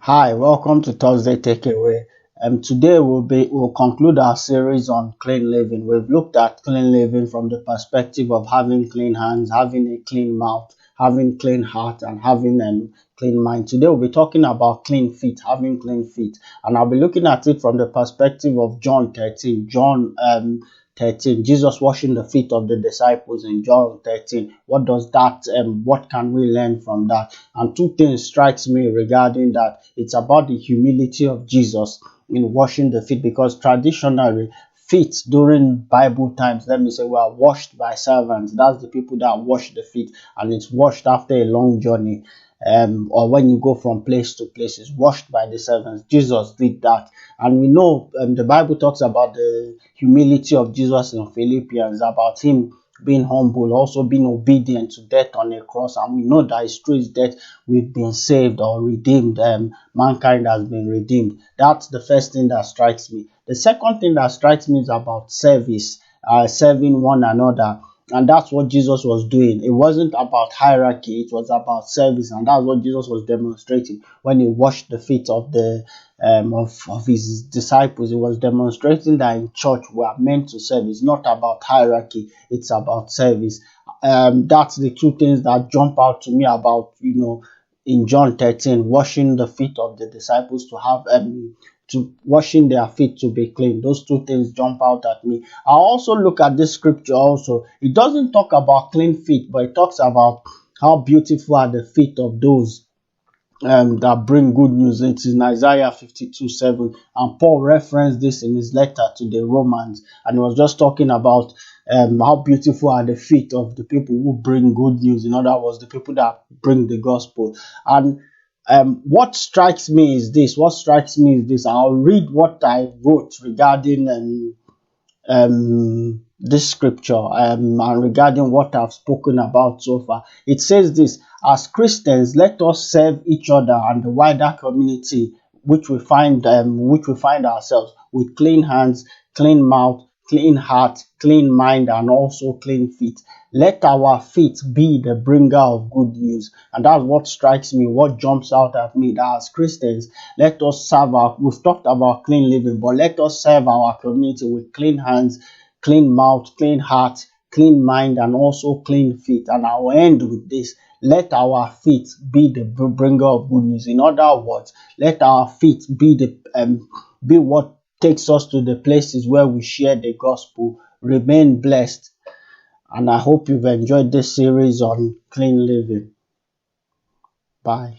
Hi, welcome to Thursday Takeaway. Today we'll conclude our series on clean living. We've looked at clean living from the perspective of having clean hands, having a clean mouth, having clean heart, and having a clean mind. Today we'll be talking about clean feet, having clean feet, and I'll be looking at it from the perspective of John 13. John 13, Jesus washing the feet of the disciples in John 13. What does that, what can we learn from that? And two things strikes me regarding that. It's about the humility of Jesus in washing the feet, because traditionally feet during Bible times, let me say, were washed by servants. That's the people that wash the feet, and it's washed after a long journey. Or when you go from place to place, it's washed by the servants. Jesus did that, and we know the Bible talks about the humility of Jesus in Philippians, about him being humble, also being obedient to death on a cross. And we know that it's through his death we've been saved or redeemed. Mankind has been redeemed. That's the first thing that strikes me. The second thing that strikes me is about service, serving one another. And that's what Jesus was doing. It wasn't about hierarchy, it was about service, and that's what Jesus was demonstrating when he washed the feet of the of his disciples. He was demonstrating that in church we are meant to serve. It's not about hierarchy, it's about service. That's the two things that jump out to me about, in John 13, washing the feet of the disciples, to have to washing their feet to be clean. Those two things jump out at me. I also look at this scripture also. It doesn't talk about clean feet, but it talks about how beautiful are the feet of those that bring good news. It is in Isaiah 52:7, and Paul referenced this in his letter to the Romans, and he was just talking about how beautiful are the feet of the people who bring good news. In other words, the people that bring the gospel. And what strikes me is this. I'll read what I wrote regarding this scripture and regarding what I've spoken about so far. It says this: as Christians, let us serve each other and the wider community which we find ourselves, with clean hands, clean mouth, clean heart, clean mind, and also clean feet. Let our feet be the bringer of good news. And that's what strikes me, what jumps out at me, that as Christians, let us serve we've talked about clean living, but let us serve our community with clean hands, clean mouth, clean heart, clean mind, and also clean feet. And I'll end with this: let our feet be the bringer of good news. In other words, let our feet be what takes us to the places where we share the gospel. Remain blessed, and I hope you've enjoyed this series on clean living. Bye.